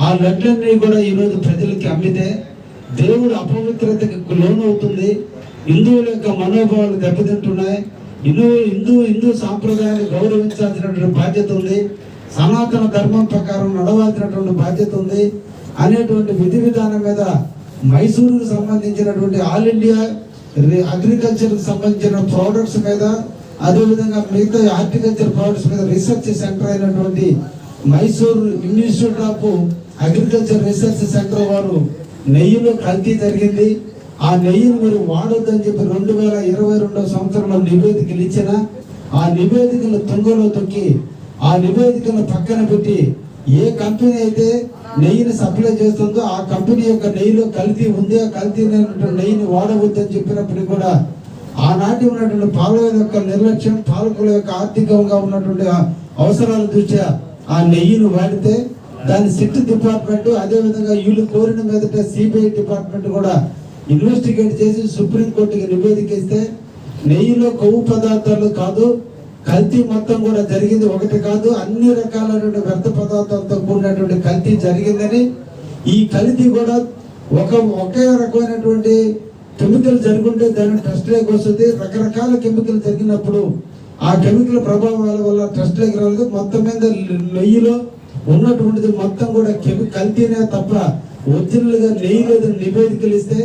ఆ లడ్లన్నీ కూడా ఈరోజు ప్రజలకి అమ్మితే దేవుడు అపవిత్రతకి లోనవుతుంది. హిందువుల యొక్క మనోభావాలు దెబ్బతింటున్నాయి. హిందూ సాంప్రదాయాన్ని గౌరవించాల్సినటువంటి బాధ్యత ఉంది, సనాతన ధర్మం ప్రకారం నడవాల్సినటువంటి బాధ్యత ఉంది అనేటువంటి విధి విధానం మీద మైసూరుకు సంబంధించినటువంటి ఆల్ ఇండియా అగ్రికల్చర్కి సంబంధించిన ప్రోడక్ట్స్ మీద, అదేవిధంగా మిగతా హార్టికల్చర్ ప్రోడక్ట్స్ మీద రీసెర్చ్ సెంటర్ అయినటువంటి Mysore institute of agriculture research centre వారు నెయ్యిలో కల్తీ జరిగింది, ఆ నెయ్యిని మీరు వాడొద్దని చెప్పి 2022 సంవత్సరంలో నివేదికలు ఇచ్చిన ఆ నివేదికలు తుంగలో తొక్కి ఆ నివేదికలను పక్కన పెట్టి ఏ కంపెనీ అయితే నెయ్యిని సప్లై చేస్తుందో ఆ కంపెనీ యొక్క నెయ్యిలో కల్తీ ఉంది, ఆ కల్తీ నెయ్యిని వాడవద్దని చెప్పినప్పటికీ కూడా ఆనాటి ఉన్నటువంటి పాలకుల యొక్క నిర్లక్ష్యం, పాలకుల యొక్క ఆర్థికంగా ఉన్నటువంటి అవసరాల దృష్ట్యా ఆ నెయ్యిని వాడితే దాని సిట్ డిపార్ట్మెంట్, అదేవిధంగా వీళ్ళు కోరిన మీదట సిబిఐ డిపార్ట్మెంట్ కూడా ఇన్వెస్టిగేట్ చేసి సుప్రీంకోర్టుకి నివేదిక ఇస్తే నెయ్యిలో కొవ్వు పదార్థాలు కాదు, కల్తీ మొత్తం కూడా జరిగింది, ఒకటి కాదు అన్ని రకాలైన వ్యర్థ పదార్థాలతో కూడినటువంటి కల్తీ జరిగిందని, ఈ కల్తీ కూడా ఒకే రకమైనటువంటి కెమికల్ జరుగుంటే దాని టెస్ట్ లేక వస్తుంది. రకరకాల కెమికల్ జరిగినప్పుడు ఆ కెమికల్ ప్రభావాల వల్ల టెస్ట్ లేక రాలేదు. మొత్తం మీద నెయ్యిలో ఉన్నటువంటిది మొత్తం కూడా కల్తీనే తప్ప ఒరిజినల్ గా నెయ్యి లేదని నివేదికలు ఇస్తే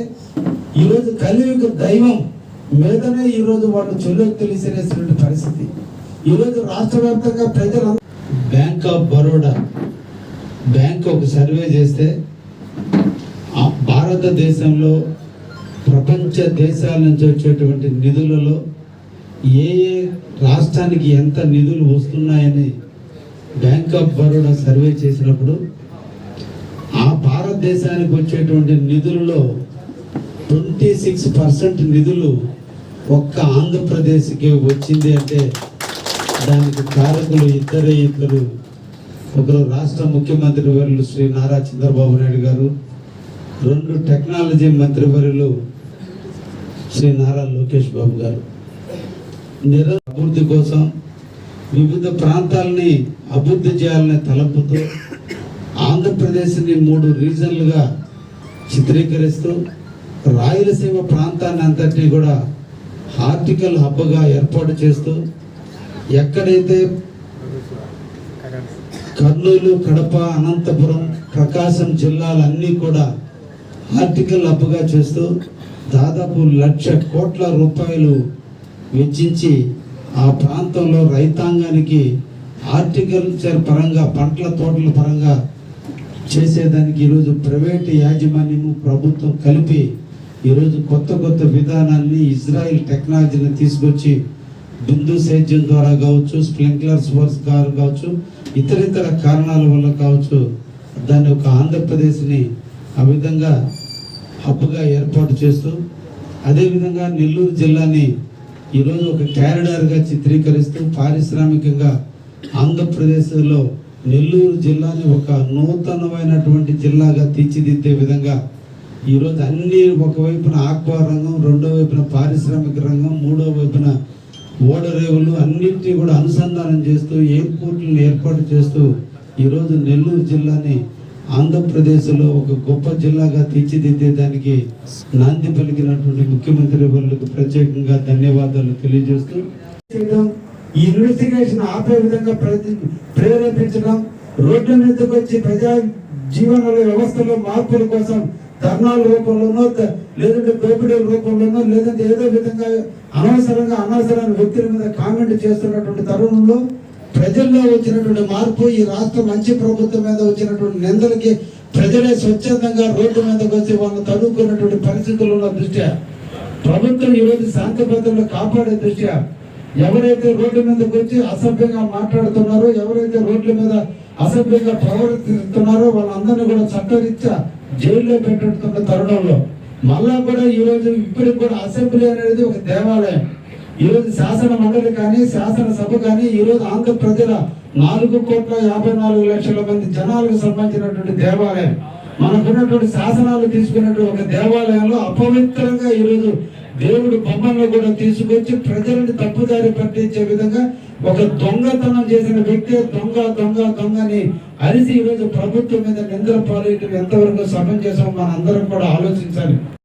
ఈరోజు కలియుగ దైవం మీదనే ఈరోజు వాళ్ళు చెల్లోకి తెలిసినటువంటి పరిస్థితి. ఈరోజు రాష్ట్ర వ్యాప్తంగా ప్రజలు బ్యాంక్ ఆఫ్ బరోడా బ్యాంక్ ఒక సర్వే చేస్తే భారతదేశంలో ప్రపంచ దేశాల నుంచి వచ్చేటువంటి నిధులలో ఏ రాష్ట్రానికి ఎంత నిధులు వస్తున్నాయని బ్యాంక్ ఆఫ్ బరోడా సర్వే చేసినప్పుడు ఆ భారతదేశానికి వచ్చేటువంటి నిధులలో 26% నిధులు ఒక్క ఆంధ్రప్రదేశ్కి వచ్చింది అంటే దానికి కారకులు ఇద్దరు. ఒకరు రాష్ట్ర ముఖ్యమంత్రి వర్యులు శ్రీ నారా చంద్రబాబు నాయుడు గారు, 2 టెక్నాలజీ మంత్రివర్యులు శ్రీ నారా లోకేష్ బాబు గారు. అభివృద్ధి కోసం వివిధ ప్రాంతాలని అభివృద్ధి చేయాలనే తలంపుతో ఆంధ్రప్రదేశ్ని 3 రీజన్లుగా చిత్రీకరిస్తూ రాయలసీమ ప్రాంతాన్ని అంతటినీ కూడా హార్టికల్ హబ్గా ఏర్పాటు చేస్తూ ఎక్కడైతే కర్నూలు, కడప, అనంతపురం, ప్రకాశం జిల్లాలన్నీ కూడా హార్టికల్ హబ్గా చేస్తూ దాదాపు 1,00,000 కోట్ల రూపాయలు వెచ్చించి ఆ ప్రాంతంలో రైతాంగానికి హార్టికల్చర్ పరంగా, పంటల తోటల పరంగా చేసేదానికి ఈరోజు ప్రైవేటు యాజమాన్యము, ప్రభుత్వం కలిపి ఈరోజు కొత్త విధానాన్ని, ఇజ్రాయిల్ టెక్నాలజీని తీసుకొచ్చి బిందు సేద్యం ద్వారా కావచ్చు, స్ప్రింక్లర్స్ వర్క్స్ ద్వారా కావచ్చు, ఇతర కారణాల వల్ల కావచ్చు, దాన్ని ఒక ఆంధ్రప్రదేశ్ని ఆ విధంగా హబ్గా ఏర్పాటు చేస్తూ, అదేవిధంగా నెల్లూరు జిల్లాని ఈరోజు ఒక క్యారిడార్గా చిత్రీకరిస్తూ పారిశ్రామికంగా ఆంధ్రప్రదేశ్లో నెల్లూరు జిల్లాని ఒక నూతనమైనటువంటి జిల్లాగా తీర్చిదిద్దే విధంగా ఈరోజు అన్ని, ఒకవైపున ఆక్వా రంగం, రెండో వైపున పారిశ్రామిక రంగం, మూడో వైపున ఓడరేవులు అన్నింటినీ కూడా అనుసంధానం చేస్తూ ఎయిర్పోర్ట్లను ఏర్పాటు చేస్తూ ఈరోజు నెల్లూరు జిల్లాని ఆంధ్రప్రదేశ్లో ఒక గొప్ప జిల్లాగా తీర్చిదిద్దేదానికి నాంది పలికినటువంటి ముఖ్యమంత్రి వర్యులకు ప్రత్యేకంగా ధన్యవాదాలు తెలియజేస్తూ ఈ ఇన్వెస్టిగేషన్ ఆపే విధంగా ప్రేరేపించడం, రోడ్ల మీదకి వచ్చి ప్రజా జీవన వ్యవస్థలో మార్పుల కోసం ధర్నాల రూపంలోనో, లేదంటే దోపిడీల రూపంలోనో, లేదంటే ఏదో విధంగా అనవసరమైన వ్యక్తుల మీద కామెంట్ చేస్తున్నటువంటి తరుణంలో ప్రజల్లో వచ్చినటువంటి మార్పు, ఈ రాష్ట్ర మంచి ప్రభుత్వం మీద వచ్చినటువంటి నిందలకి ప్రజలే స్వచ్ఛందంగా రోడ్డు మీదకి వచ్చి వాళ్ళు తడుకున్నటువంటి పరిస్థితులు ఉన్న దృష్ట్యా ప్రభుత్వం ఈరోజు శాంతి భద్రతలు కాపాడే దృష్ట్యా ఎవరైతే రోడ్డు మీదకి వచ్చి అసభ్యంగా మాట్లాడుతున్నారో, ఎవరైతే రోడ్ల మీద అసభ్యంగా ప్రవర్తిస్తున్నారో వాళ్ళందరినీ కూడా చట్టరీత్యా జైల్లో పెట్టుతున్న తరుణంలో మళ్ళా కూడా ఈరోజు ఇప్పటికి కూడా అసెంబ్లీ అనేది ఒక దేవాలయం. ఈరోజు శాసన మండలి కానీ, శాసనసభ కానీ ఈరోజు ఆంధ్ర ప్రజల 4,54,00,000 మంది జనాలకు సంబంధించినటువంటి దేవాలయం. మనకున్నటువంటి శాసనాలు తీసుకున్నటువంటి ఒక దేవాలయంలో అపవిత్రంగా ఈరోజు దేవుడు బొమ్మలను కూడా తీసుకొచ్చి ప్రజలను తప్పుదారి పట్టించే విధంగా ఒక దొంగతనం చేసిన వ్యక్తి దొంగ దొంగ దొంగని అరిసి ఈరోజు ప్రభుత్వం మీద నిందల పాలేయటం ఎంతవరకు సమంజసం మన అందరం కూడా ఆలోచించాలి.